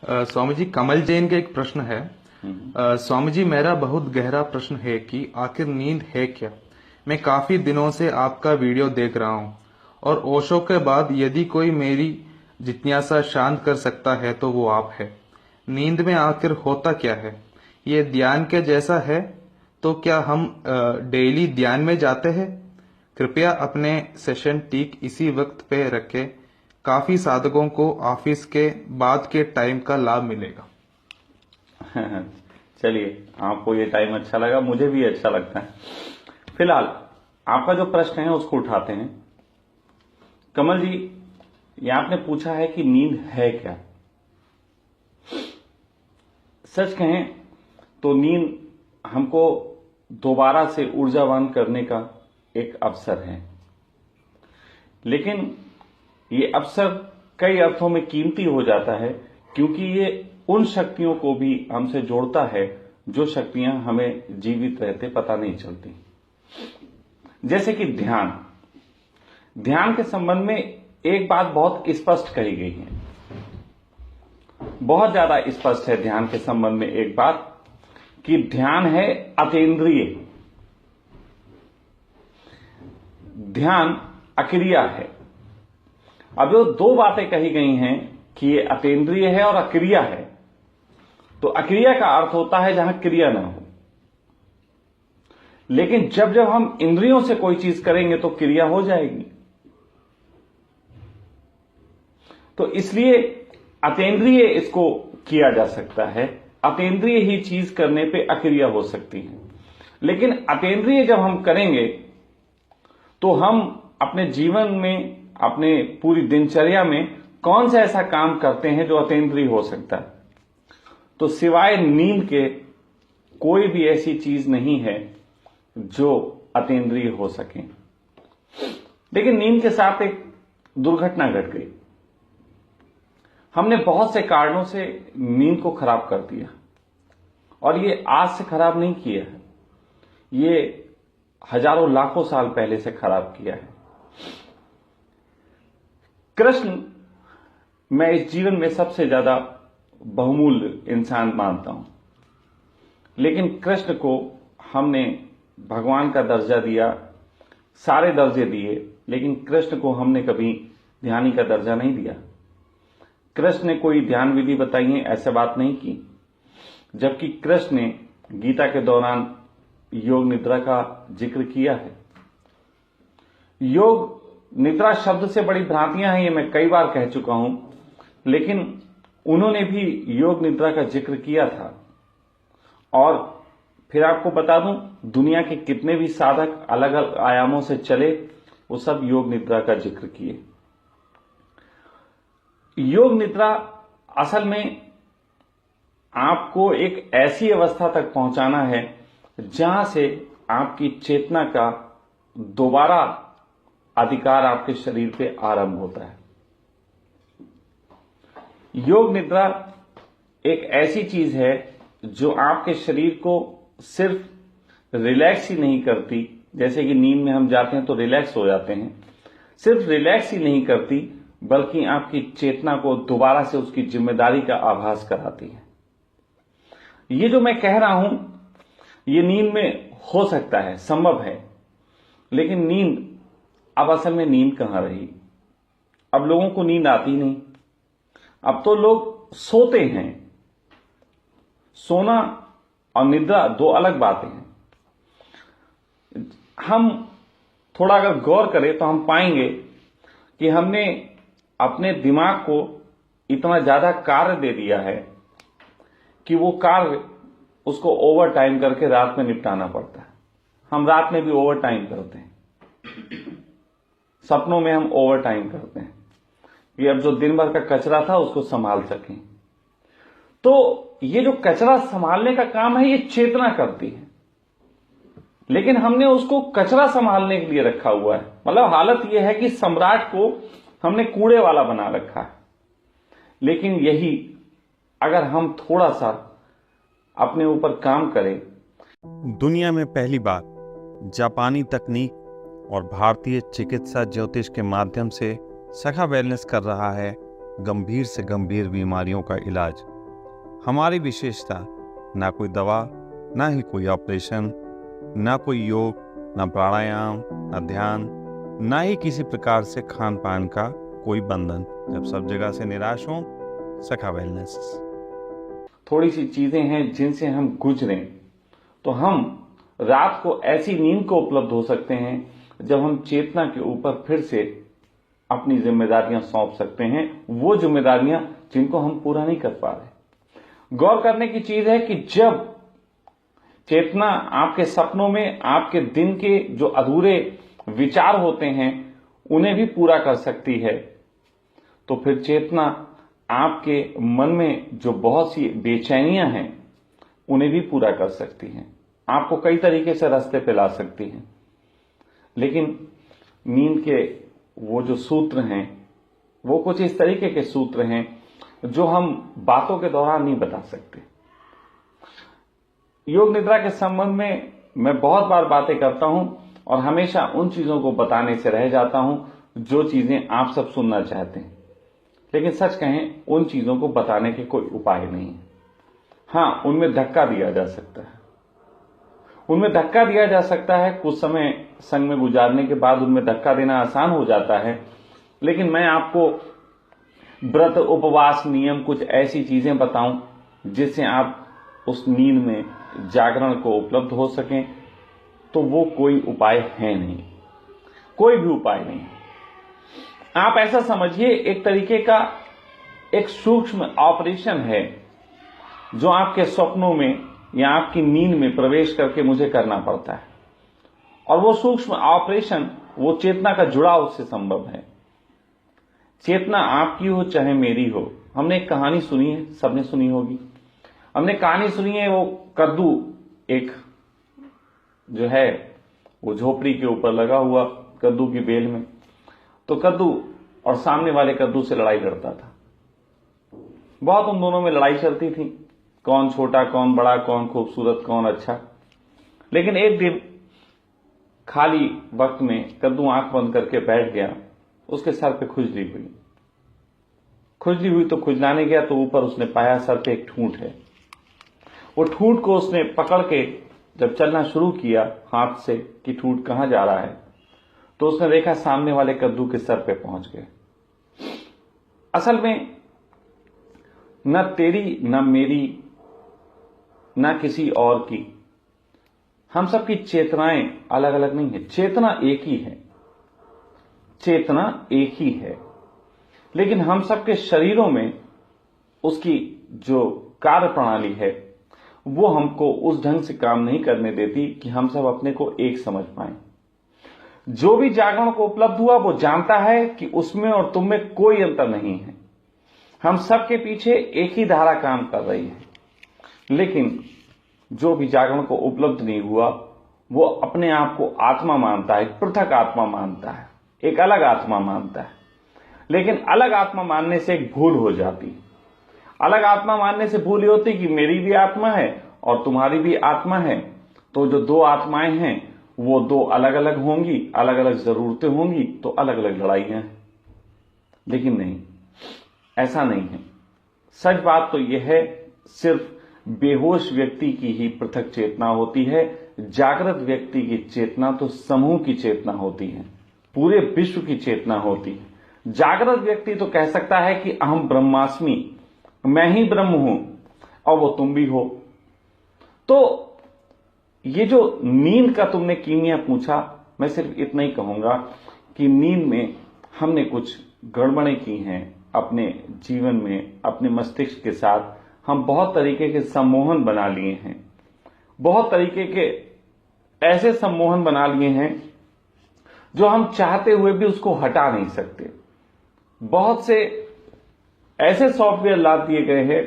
स्वामी जी, कमल जैन का एक प्रश्न है। स्वामी जी, मेरा बहुत गहरा प्रश्न है कि आखिर नींद है क्या। मैं काफी दिनों से आपका वीडियो देख रहा हूँ और ओशो के बाद यदि कोई मेरी जिज्ञासा शांत कर सकता है तो वो आप है। नींद में आखिर होता क्या है? ये ध्यान के जैसा है तो क्या हम डेली ध्यान में जाते हैं? कृपया अपने सेशन ठीक इसी वक्त पे रखें। काफी साधकों को ऑफिस के बाद के टाइम का लाभ मिलेगा। चलिए, आपको ये टाइम अच्छा लगा, मुझे भी अच्छा लगता है। फिलहाल आपका जो प्रश्न है उसको उठाते हैं। कमल जी, ये आपने पूछा है कि नींद है क्या। सच कहें तो नींद हमको दोबारा से ऊर्जावान करने का एक अवसर है, लेकिन ये अवसर कई अर्थों में कीमती हो जाता है, क्योंकि ये उन शक्तियों को भी हमसे जोड़ता है जो शक्तियां हमें जीवित रहते पता नहीं चलती। जैसे कि ध्यान के संबंध में एक बात बहुत स्पष्ट कही गई है, बहुत ज्यादा स्पष्ट है ध्यान के संबंध में एक बात, कि ध्यान है अतीन्द्रिय, ध्यान अक्रिया है। अब जो दो बातें कही गई हैं कि ये अतीन्द्रिय है और अक्रिया है, तो अक्रिया का अर्थ होता है जहां क्रिया ना हो। लेकिन जब जब हम इंद्रियों से कोई चीज करेंगे तो क्रिया हो जाएगी। तो इसलिए अतीन्द्रिय इसको किया जा सकता है, अतीन्द्रिय ही चीज करने पे अक्रिया हो सकती है। लेकिन अतीन्द्रिय जब हम करेंगे तो हम अपने जीवन में, अपने पूरी दिनचर्या में कौन सा ऐसा काम करते हैं जो अतीन्द्रिय हो सकता है। तो सिवाय नींद के कोई भी ऐसी चीज नहीं है जो अतीन्द्रिय हो सके। लेकिन नींद के साथ एक दुर्घटना घट गई। हमने बहुत से कारणों से नींद को खराब कर दिया, और ये आज से खराब नहीं किया है, ये हजारों लाखों साल पहले से खराब किया है। कृष्ण मैं इस जीवन में सबसे ज्यादा बहुमूल्य इंसान मानता हूं, लेकिन कृष्ण को हमने भगवान का दर्जा दिया, सारे दर्जे दिए, लेकिन कृष्ण को हमने कभी ध्यानी का दर्जा नहीं दिया। कृष्ण ने कोई ध्यान विधि बताई है, ऐसे बात नहीं की, जबकि कृष्ण ने गीता के दौरान योग निद्रा का जिक्र किया है। योग निद्रा शब्द से बड़ी भ्रांतियां हैं, ये मैं कई बार कह चुका हूं, लेकिन उन्होंने भी योग निद्रा का जिक्र किया था। और फिर आपको बता दूं, दुनिया के कितने भी साधक अलग अलग आयामों से चले, वो सब योग निद्रा का जिक्र किए। योग निद्रा असल में आपको एक ऐसी अवस्था तक पहुंचाना है जहां से आपकी चेतना का दोबारा अधिकार आपके शरीर पे आरंभ होता है। योग निद्रा एक ऐसी चीज है जो आपके शरीर को सिर्फ रिलैक्स ही नहीं करती, जैसे कि नींद में हम जाते हैं तो रिलैक्स हो जाते हैं, सिर्फ रिलैक्स ही नहीं करती, बल्कि आपकी चेतना को दोबारा से उसकी जिम्मेदारी का आभास कराती है। ये जो मैं कह रहा हूं, ये नींद में हो सकता है, संभव है, लेकिन नींद अब असल में नींद कहां रही। अब लोगों को नींद आती नहीं, अब तो लोग सोते हैं। सोना और निद्रा दो अलग बातें हैं। हम थोड़ा अगर गौर करें तो हम पाएंगे कि हमने अपने दिमाग को इतना ज्यादा कार्य दे दिया है कि वो कार्य उसको ओवर टाइम करके रात में निपटाना पड़ता है। हम रात में भी ओवर टाइम करते हैं, सपनों में हम ओवर टाइम करते हैं कि अब जो दिन भर का कचरा था उसको संभाल सकें। तो ये जो कचरा संभालने का काम है, ये चेतना करती है, लेकिन हमने उसको कचरा संभालने के लिए रखा हुआ है। मतलब हालत यह है कि सम्राट को हमने कूड़े वाला बना रखा है। लेकिन यही अगर हम थोड़ा सा अपने ऊपर काम करें। दुनिया में पहली बार जापानी तकनीक और भारतीय चिकित्सा ज्योतिष के माध्यम से सखा वेलनेस कर रहा है गंभीर से गंभीर बीमारियों का इलाज। हमारी विशेषता ना कोई दवा, ना ही कोई ऑपरेशन, ना कोई योग, ना प्राणायाम, ना ध्यान, ना ही किसी प्रकार से खान पान का कोई बंधन। जब सब जगह से निराश हो, सखा वेलनेस। थोड़ी सी चीजें हैं जिनसे हम गुजरें तो हम रात को ऐसी नींद को उपलब्ध हो सकते हैं जब हम चेतना के ऊपर फिर से अपनी जिम्मेदारियां सौंप सकते हैं, वो जिम्मेदारियां जिनको हम पूरा नहीं कर पा रहे। गौर करने की चीज है कि जब चेतना आपके सपनों में आपके दिन के जो अधूरे विचार होते हैं उन्हें भी पूरा कर सकती है, तो फिर चेतना आपके मन में जो बहुत सी बेचैनियां हैं उन्हें भी पूरा कर सकती हैं, आपको कई तरीके से रास्ते पे ला सकती हैं। लेकिन नींद के वो जो सूत्र हैं वो कुछ इस तरीके के सूत्र हैं जो हम बातों के दौरान नहीं बता सकते। योग निद्रा के संबंध में मैं बहुत बार बातें करता हूं और हमेशा उन चीजों को बताने से रह जाता हूं जो चीजें आप सब सुनना चाहते हैं, लेकिन सच कहें उन चीजों को बताने के कोई उपाय नहीं है। हां, उनमें धक्का दिया जा सकता है, उनमें धक्का दिया जा सकता है। कुछ समय संग में गुजारने के बाद उनमें धक्का देना आसान हो जाता है, लेकिन मैं आपको व्रत, उपवास, नियम, कुछ ऐसी चीजें बताऊं जिससे आप उस नींद में जागरण को उपलब्ध हो सकें, तो वो कोई उपाय है नहीं, कोई भी उपाय नहीं। आप ऐसा समझिए एक तरीके का एक सूक्ष्म ऑपरेशन है जो आपके सपनों में या आपकी नींद में प्रवेश करके मुझे करना पड़ता है, और वो सूक्ष्म ऑपरेशन, वो चेतना का जुड़ाव उससे संभव है। चेतना आपकी हो चाहे मेरी हो। हमने एक कहानी सुनी है, सबने सुनी होगी। हमने कहानी सुनी है, वो कद्दू एक जो है वो झोपड़ी के ऊपर लगा हुआ कद्दू की बेल में, तो कद्दू और सामने वाले कद्दू से लड़ाई लड़ता था। बहुत उन दोनों में लड़ाई चलती थी, कौन छोटा, कौन बड़ा, कौन खूबसूरत, कौन अच्छा। लेकिन एक दिन खाली वक्त में कद्दू आंख बंद करके बैठ गया, उसके सर पे खुजली हुई तो खुजलाने गया तो ऊपर उसने पाया सर पे एक ठूंठ है। वो ठूंठ को उसने पकड़ के जब चलना शुरू किया हाथ से कि ठूंठ कहां जा रहा है, तो उसने देखा सामने वाले कद्दू के सर पे पहुंच गए। असल में न तेरी, न मेरी, न किसी और की, हम सबकी चेतनाएं अलग अलग नहीं है। चेतना एक ही है, चेतना एक ही है, लेकिन हम सबके शरीरों में उसकी जो कार्य प्रणाली है वो हमको उस ढंग से काम नहीं करने देती कि हम सब अपने को एक समझ पाएं। जो भी जागरण को उपलब्ध हुआ वो जानता है कि उसमें और तुम में कोई अंतर नहीं है। हम सबके पीछे एक ही धारा काम कर रही है, लेकिन जो भी जागरण को उपलब्ध नहीं हुआ वो अपने आप को आत्मा मानता है, पृथक आत्मा मानता है, एक अलग आत्मा मानता है। लेकिन अलग आत्मा मानने से एक भूल हो जाती। अलग आत्मा मानने से भूल ये होती कि मेरी भी आत्मा है और तुम्हारी भी आत्मा है, तो जो दो आत्माएं हैं वो दो अलग अलग होंगी, अलग अलग जरूरतें होंगी, तो अलग अलग लड़ाइयां हैं। लेकिन नहीं, ऐसा नहीं है। सच बात तो यह है, सिर्फ बेहोश व्यक्ति की ही पृथक चेतना होती है। जागृत व्यक्ति की चेतना तो समूह की चेतना होती है, पूरे विश्व की चेतना होती है। जागृत व्यक्ति तो कह सकता है कि अहम ब्रह्मास्मि, मैं ही ब्रह्म हूं और वो तुम भी हो। तो ये जो नींद का तुमने कीमिया पूछा, मैं सिर्फ इतना ही कहूंगा कि नींद में हमने कुछ गड़बड़ें की हैं अपने जीवन में, अपने मस्तिष्क के साथ। हम बहुत तरीके के सम्मोहन बना लिए हैं, बहुत तरीके के ऐसे सम्मोहन बना लिए हैं जो हम चाहते हुए भी उसको हटा नहीं सकते। बहुत से ऐसे सॉफ्टवेयर ला दिए गए हैं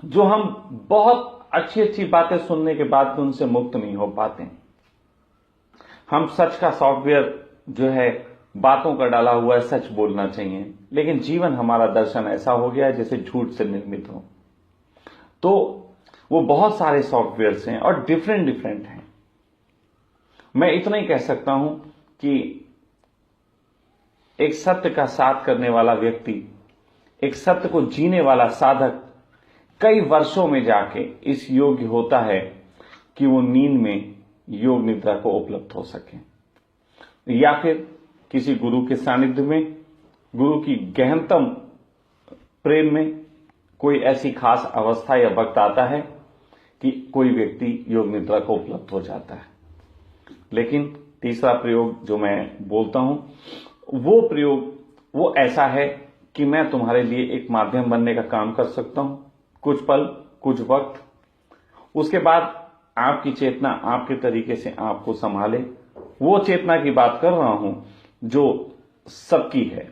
जो हम बहुत अच्छी अच्छी बातें सुनने के बाद भी उनसे मुक्त नहीं हो पाते। हम सच का सॉफ्टवेयर जो है बातों का डाला हुआ है, सच बोलना चाहिए, लेकिन जीवन हमारा दर्शन ऐसा हो गया है जैसे झूठ से निर्मित हो। तो वो बहुत सारे सॉफ्टवेयर्स हैं और डिफरेंट हैं। मैं इतना ही कह सकता हूं कि एक सत्य का साथ करने वाला व्यक्ति एक सत्य को जीने वाला साधक कई वर्षों में जाके इस योग्य होता है कि वो नींद में योग निद्रा को उपलब्ध हो सके, या फिर किसी गुरु के सानिध्य में, गुरु की गहनतम प्रेम में कोई ऐसी खास अवस्था या वक्त आता है कि कोई व्यक्ति योग निद्रा को उपलब्ध हो जाता है। लेकिन तीसरा प्रयोग जो मैं बोलता हूं, वो प्रयोग वो ऐसा है कि मैं तुम्हारे लिए एक माध्यम बनने का काम कर सकता हूं, कुछ पल, कुछ वक्त, उसके बाद आपकी चेतना आपके तरीके से आपको संभाले। वो चेतना की बात कर रहा हूं जो सबकी है।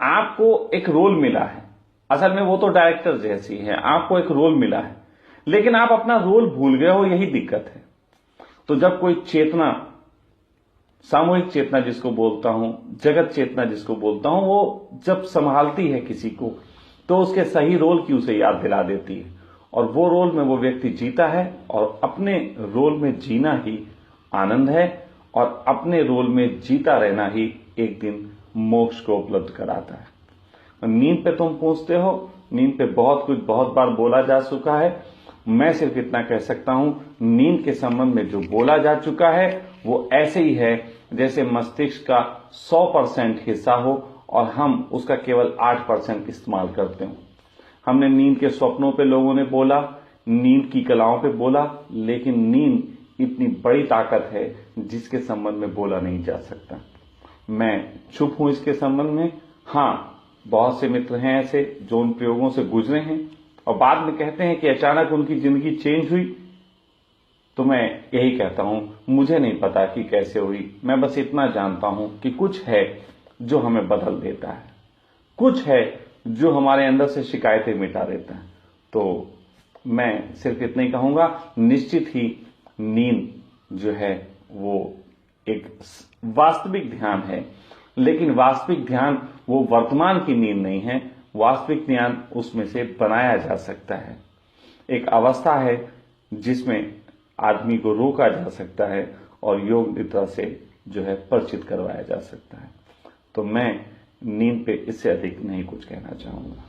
आपको एक रोल मिला है, असल में वो तो डायरेक्टर जैसी है, आपको एक रोल मिला है, लेकिन आप अपना रोल भूल गए हो, यही दिक्कत है। तो जब कोई चेतना, सामूहिक चेतना जिसको बोलता हूं, जगत चेतना जिसको बोलता हूं, वो जब संभालती है किसी को तो उसके सही रोल की उसे याद दिला देती है, और वो रोल में वो व्यक्ति जीता है, और अपने रोल में जीना ही आनंद है, और अपने रोल में जीता रहना ही एक दिन मोक्ष को उपलब्ध कराता है। नींद पे तुम पूछते हो, नींद पे बहुत कुछ बहुत बार बोला जा चुका है। मैं सिर्फ इतना कह सकता हूं, नींद के संबंध में जो बोला जा चुका है वो ऐसे ही है जैसे मस्तिष्क का 100% हिस्सा हो और हम उसका केवल 8% इस्तेमाल करते हो। हमने नींद के स्वप्नों पे लोगों ने बोला, नींद की कलाओं पे बोला, लेकिन नींद इतनी बड़ी ताकत है जिसके संबंध में बोला नहीं जा सकता। मैं चुप हूं इसके संबंध में। हाँ, बहुत से मित्र हैं ऐसे जो उन प्रयोगों से गुजरे हैं और बाद में कहते हैं कि अचानक उनकी जिंदगी चेंज हुई। तो मैं यही कहता हूं, मुझे नहीं पता कि कैसे हुई, मैं बस इतना जानता हूं कि कुछ है जो हमें बदल देता है, कुछ है जो हमारे अंदर से शिकायतें मिटा देता है। तो मैं सिर्फ इतना ही कहूंगा, निश्चित ही नींद जो है वो एक वास्तविक ध्यान है, लेकिन वास्तविक ध्यान वो वर्तमान की नींद नहीं है। वास्तविक ध्यान उसमें से बनाया जा सकता है। एक अवस्था है जिसमें आदमी को रोका जा सकता है और योग निद्रा से जो है परिचित करवाया जा सकता है। तो मैं नींद पे इससे अधिक नहीं कुछ कहना चाहूंगा।